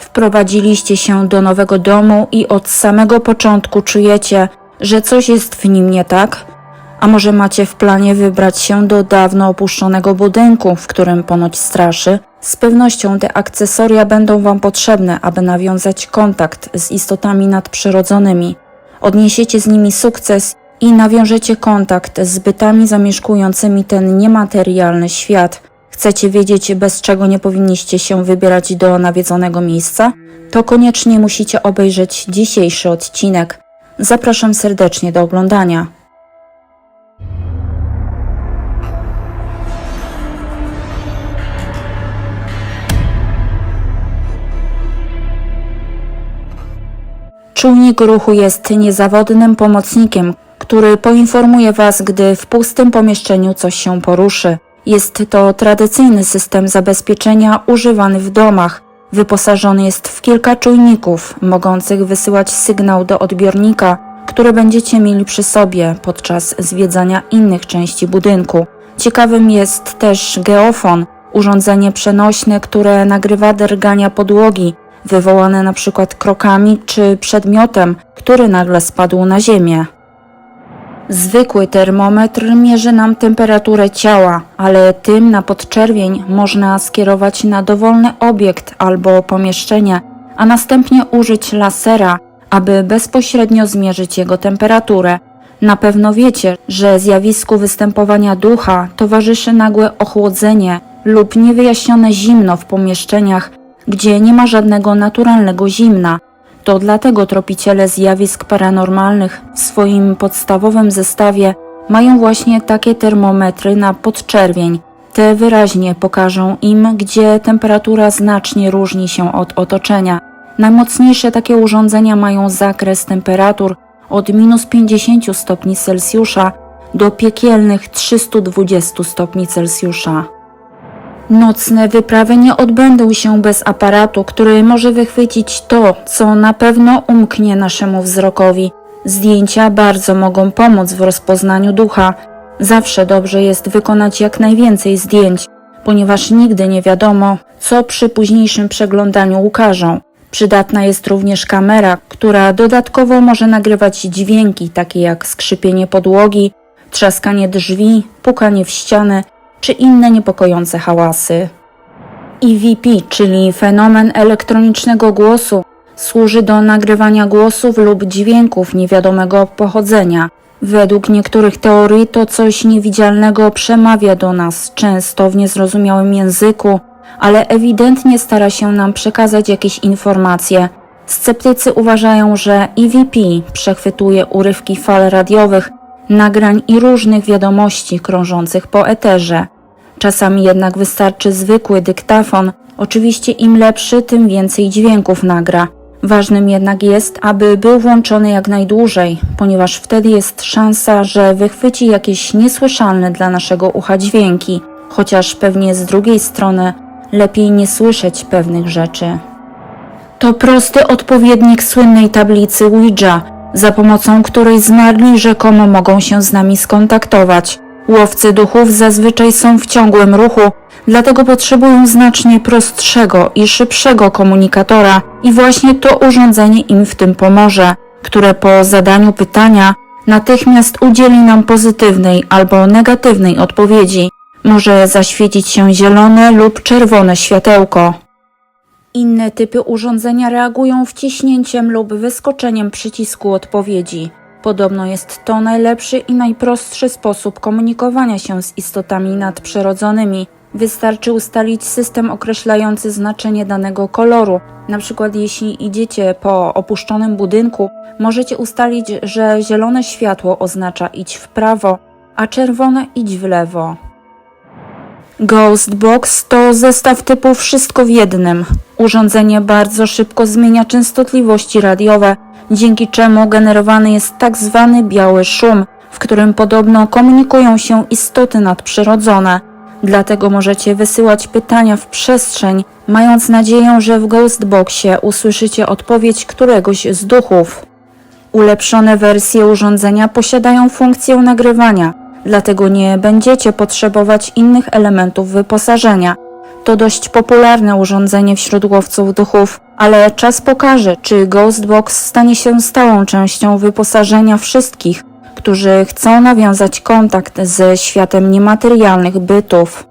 Wprowadziliście się do nowego domu i od samego początku czujecie, że coś jest w nim nie tak? A może macie w planie wybrać się do dawno opuszczonego budynku, w którym ponoć straszy? Z pewnością te akcesoria będą Wam potrzebne, aby nawiązać kontakt z istotami nadprzyrodzonymi. Odniesiecie z nimi sukces i nawiążecie kontakt z bytami zamieszkującymi ten niematerialny świat. Chcecie wiedzieć, bez czego nie powinniście się wybierać do nawiedzonego miejsca? To koniecznie musicie obejrzeć dzisiejszy odcinek. Zapraszam serdecznie do oglądania. Czujnik ruchu jest niezawodnym pomocnikiem, który poinformuje Was, gdy w pustym pomieszczeniu coś się poruszy. Jest to tradycyjny system zabezpieczenia używany w domach. Wyposażony jest w kilka czujników, mogących wysyłać sygnał do odbiornika, który będziecie mieli przy sobie podczas zwiedzania innych części budynku. Ciekawym jest też geofon, urządzenie przenośne, które nagrywa drgania podłogi, wywołane na przykład krokami czy przedmiotem, który nagle spadł na ziemię. Zwykły termometr mierzy nam temperaturę ciała, ale tym na podczerwień można skierować na dowolny obiekt albo pomieszczenie, a następnie użyć lasera, aby bezpośrednio zmierzyć jego temperaturę. Na pewno wiecie, że zjawisku występowania ducha towarzyszy nagłe ochłodzenie lub niewyjaśnione zimno w pomieszczeniach, gdzie nie ma żadnego naturalnego zimna. To dlatego tropiciele zjawisk paranormalnych w swoim podstawowym zestawie mają właśnie takie termometry na podczerwień. Te wyraźnie pokażą im, gdzie temperatura znacznie różni się od otoczenia. Najmocniejsze takie urządzenia mają zakres temperatur od -50 stopni Celsjusza do piekielnych 320 stopni Celsjusza. Nocne wyprawy nie odbędą się bez aparatu, który może wychwycić to, co na pewno umknie naszemu wzrokowi. Zdjęcia bardzo mogą pomóc w rozpoznaniu ducha. Zawsze dobrze jest wykonać jak najwięcej zdjęć, ponieważ nigdy nie wiadomo, co przy późniejszym przeglądaniu ukażą. Przydatna jest również kamera, która dodatkowo może nagrywać dźwięki takie jak skrzypienie podłogi, trzaskanie drzwi, pukanie w ściany czy inne niepokojące hałasy. EVP, czyli fenomen elektronicznego głosu, służy do nagrywania głosów lub dźwięków niewiadomego pochodzenia. Według niektórych teorii to coś niewidzialnego przemawia do nas, często w niezrozumiałym języku, ale ewidentnie stara się nam przekazać jakieś informacje. Sceptycy uważają, że EVP przechwytuje urywki fal radiowych, nagrań i różnych wiadomości krążących po eterze. Czasami jednak wystarczy zwykły dyktafon. Oczywiście im lepszy, tym więcej dźwięków nagra. Ważnym jednak jest, aby był włączony jak najdłużej, ponieważ wtedy jest szansa, że wychwyci jakieś niesłyszalne dla naszego ucha dźwięki, chociaż pewnie z drugiej strony lepiej nie słyszeć pewnych rzeczy. To prosty odpowiednik słynnej tablicy Ouija, za pomocą której zmarli rzekomo mogą się z nami skontaktować. Łowcy duchów zazwyczaj są w ciągłym ruchu, dlatego potrzebują znacznie prostszego i szybszego komunikatora i właśnie to urządzenie im w tym pomoże, które po zadaniu pytania natychmiast udzieli nam pozytywnej albo negatywnej odpowiedzi. Może zaświecić się zielone lub czerwone światełko. Inne typy urządzenia reagują wciśnięciem lub wyskoczeniem przycisku odpowiedzi. Podobno jest to najlepszy i najprostszy sposób komunikowania się z istotami nadprzyrodzonymi. Wystarczy ustalić system określający znaczenie danego koloru. Na przykład jeśli idziecie po opuszczonym budynku, możecie ustalić, że zielone światło oznacza idź w prawo, a czerwone idź w lewo. Ghost Box to zestaw typu wszystko w jednym. Urządzenie bardzo szybko zmienia częstotliwości radiowe, dzięki czemu generowany jest tak zwany biały szum, w którym podobno komunikują się istoty nadprzyrodzone. Dlatego możecie wysyłać pytania w przestrzeń, mając nadzieję, że w Ghostboxie usłyszycie odpowiedź któregoś z duchów. Ulepszone wersje urządzenia posiadają funkcję nagrywania, dlatego nie będziecie potrzebować innych elementów wyposażenia. To dość popularne urządzenie wśród łowców duchów, ale czas pokaże, czy Ghostbox stanie się stałą częścią wyposażenia wszystkich, którzy chcą nawiązać kontakt ze światem niematerialnych bytów.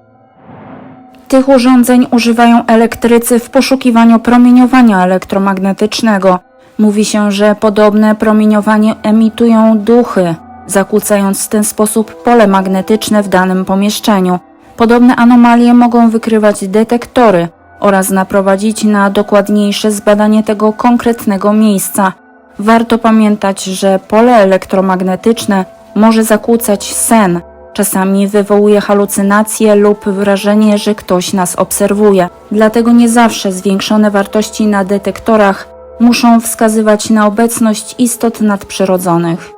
Tych urządzeń używają elektrycy w poszukiwaniu promieniowania elektromagnetycznego. Mówi się, że podobne promieniowanie emitują duchy, zakłócając w ten sposób pole magnetyczne w danym pomieszczeniu. Podobne anomalie mogą wykrywać detektory oraz naprowadzić na dokładniejsze zbadanie tego konkretnego miejsca. Warto pamiętać, że pole elektromagnetyczne może zakłócać sen. Czasami wywołuje halucynacje lub wrażenie, że ktoś nas obserwuje. Dlatego nie zawsze zwiększone wartości na detektorach muszą wskazywać na obecność istot nadprzyrodzonych.